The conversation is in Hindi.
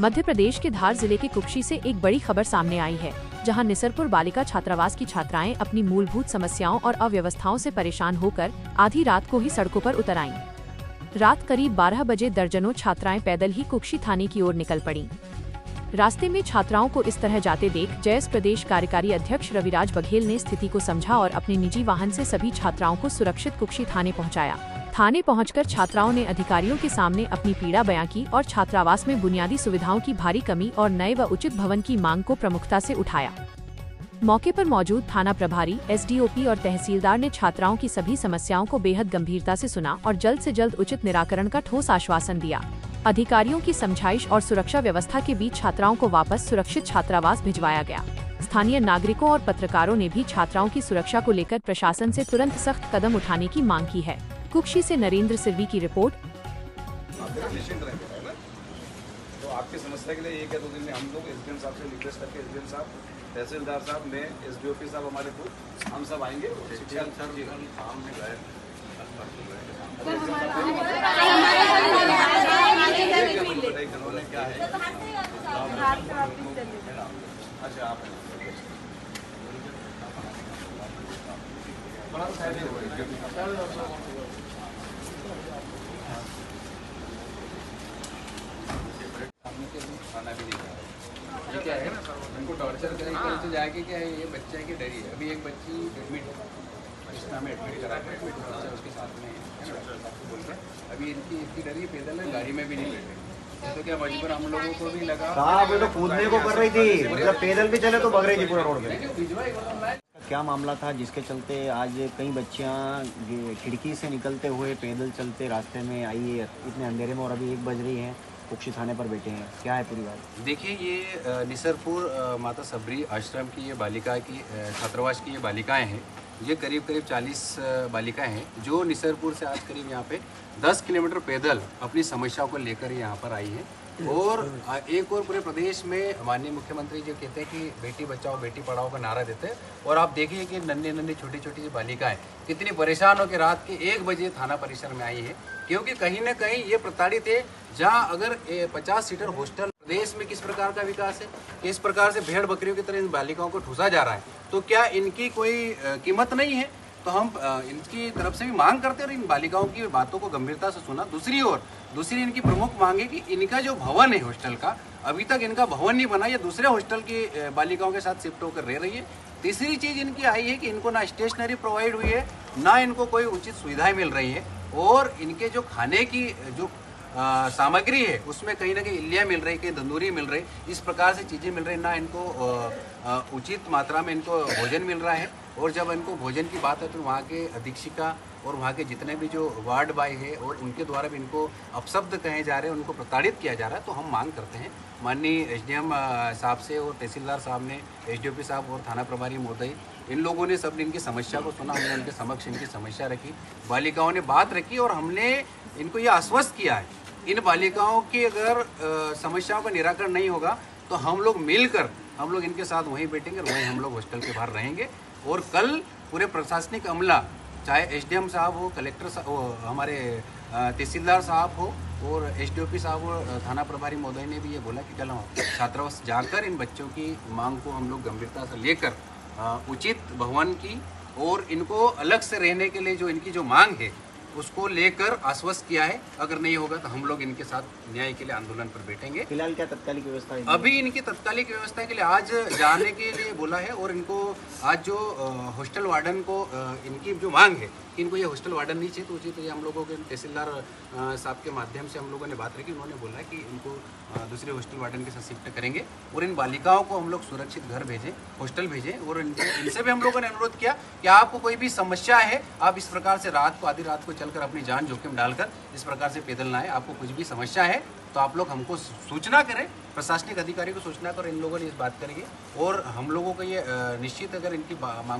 मध्य प्रदेश के धार जिले के कुक्षी से एक बड़ी खबर सामने आई है, जहां निसरपुर बालिका छात्रावास की छात्राएं अपनी मूलभूत समस्याओं और अव्यवस्थाओं से परेशान होकर आधी रात को ही सड़कों पर उतर आईं। रात करीब 12 बजे दर्जनों छात्राएं पैदल ही कुक्षी थाने की ओर निकल पड़ीं। रास्ते में छात्राओं को इस तरह जाते देख जयस प्रदेश कार्यकारी अध्यक्ष रविराज बघेल ने स्थिति को समझा और अपने निजी वाहन से सभी छात्राओं को सुरक्षित कुक्षी थाने पहुंचाया। थाने पहुंचकर छात्राओं ने अधिकारियों के सामने अपनी पीड़ा बयां की और छात्रावास में बुनियादी सुविधाओं की भारी कमी और नए व उचित भवन की मांग को प्रमुखता से उठाया। मौके पर मौजूद थाना प्रभारी, एसडीओपी और तहसीलदार ने छात्राओं की सभी समस्याओं को बेहद गंभीरता से सुना और जल्द से जल्द उचित निराकरण का ठोस आश्वासन दिया। अधिकारियों की समझाइश और सुरक्षा व्यवस्था के बीच छात्राओं को वापस सुरक्षित छात्रावास भिजवाया गया। स्थानीय नागरिकों और पत्रकारों ने भी छात्राओं की सुरक्षा को लेकर प्रशासन से तुरंत सख्त कदम उठाने की मांग की है। कुक्षी से नरेंद्र सिरवी की रिपोर्ट। तो आपकी समस्या के लिए एक या दो दिन में हम लोग एसडीएम साहब से रिक्वेस्ट करके एसडीएम साहब, तहसीलदार साहब, मैं, एसडीओपी साहब, हमारे खुद हम सब आएंगे। क्या है? अच्छा, आप खाना भी नहीं खा रहे, क्या है ना, उनको टॉर्चर करें कल से जाके। क्या है, ये बच्चे की डरी है। अभी एक बच्ची एडमिट है, कृष्णा में एडमिट करा के बच्चा उसके साथ में बोल रहे। अभी इनकी डरी पैदल है, गाड़ी में भी नहीं बैठे, तो क्या मजबूर हम लोगों को भी लगा। साहब, तो कूदने को कर रही थी, मतलब पैदल भी चले तो भग रही थी पूरा रोड पे। क्या मामला था जिसके चलते आज कई बच्चियां खिड़की से निकलते हुए पैदल चलते रास्ते में आई है इतने अंधेरे में, और अभी 1 बज रही है, कुक्षी थाने पर बैठे हैं? क्या है पूरी बात? देखिए, ये निसरपुर माता सबरी आश्रम की ये बालिका की छात्रावास की ये बालिकाएं हैं। ये करीब 40 बालिकाएं हैं जो निसरपुर से आज करीब यहाँ पे 10 किलोमीटर पैदल अपनी समस्याओं को लेकर यहाँ पर आई हैं। और एक और पूरे प्रदेश में माननीय मुख्यमंत्री जो कहते हैं कि बेटी बचाओ बेटी पढ़ाओ का नारा देते हैं, और आप देखिए कि नन्ही छोटी छोटी बालिकाएं कितनी परेशान होकर रात के 1 बजे थाना परिसर में आई है, क्योंकि कहीं ना कहीं ये प्रताड़ित है। जहां अगर 50 सीटर हॉस्टल प्रदेश में किस प्रकार का विकास है, किस प्रकार से भेड़ बकरियों की तरह इन बालिकाओं को ठूसा जा रहा है, तो क्या इनकी कोई कीमत नहीं है? तो हम इनकी तरफ से भी मांग करते हैं और इन बालिकाओं की बातों को गंभीरता से सुना। दूसरी इनकी प्रमुख मांग है कि इनका जो भवन है हॉस्टल का, अभी तक इनका भवन नहीं बना, ये दूसरे हॉस्टल की बालिकाओं के साथ शिफ्ट होकर रह रही है। तीसरी चीज इनकी आई है कि इनको ना स्टेशनरी प्रोवाइड हुई है, ना इनको कोई उचित सुविधाएं मिल रही है, और इनके जो खाने की जो सामग्री है उसमें कहीं ना कहीं इल्लियाँ मिल रही, कहीं तंदूरी मिल रही, इस प्रकार से चीज़ें मिल रही, ना इनको उचित मात्रा में इनको भोजन मिल रहा है। और जब इनको भोजन की बात है तो वहाँ के अधीक्षिका और वहाँ के जितने भी जो वार्ड बॉय है और उनके द्वारा भी इनको अपशब्द कहे जा रहे हैं, उनको प्रताड़ित किया जा रहा है। तो हम मांग करते हैं माननीय एसडीएम साहब से और तहसीलदार साहब ने, एसडीओपी साहब और थाना प्रभारी महोदय, इन लोगों ने सब इनकी समस्या को सुना। हमने उनके समक्ष इनकी समस्या रखी, बालिकाओं ने बात रखी, और हमने इनको ये आश्वस्त किया है इन बालिकाओं की अगर समस्याओं का निराकरण नहीं होगा तो हम लोग मिलकर हम लोग इनके साथ वहीं बैठेंगे, वहीं हम लोग हॉस्टल के बाहर रहेंगे। और कल पूरे प्रशासनिक अमला, चाहे एसडीएम साहब हो, कलेक्टर साहब, हमारे तहसीलदार साहब हो और एसडीओपी साहब और थाना प्रभारी महोदय ने भी ये बोला कि कल हम छात्रावास जाकर इन बच्चों की मांग को हम लोग गंभीरता से लेकर उचित भवन की और इनको अलग से रहने के लिए जो इनकी जो मांग है उसको लेकर आश्वस्त किया है। अगर नहीं होगा तो हम लोग इनके साथ न्याय के लिए आंदोलन पर बैठेंगे। फिलहाल क्या तत्कालिक व्यवस्था है? अभी इनकी तत्कालिक व्यवस्था के लिए आज जाने के लिए बोला है, और इनको आज जो हॉस्टल वार्डन को इनकी जो मांग है कि इनको ये हॉस्टल वार्डन नहीं चाहिए, तो उचित तो ये हम लोगों के तहसीलदार साहब के माध्यम से हम लोगों ने बात रखी। उन्होंने बोला कि इनको दूसरे हॉस्टल वार्डन के साथ शिफ्ट करेंगे और इन बालिकाओं को हम लोग सुरक्षित घर भेजें, हॉस्टल भेजें। और इनसे भी हम लोगों ने अनुरोध किया कि आपको कोई भी समस्या है, आप इस प्रकार से रात को आधी रात को चलकर अपनी जान जोखिम डालकर इस प्रकार से पैदल ना आए। आपको कुछ भी समस्या है तो आप लोग हमको सूचना करें, प्रशासनिक अधिकारी को सूचना कर। इन लोगों ने इस बात करेंगे और हम लोगों को ये निश्चित अगर इनकी मांगों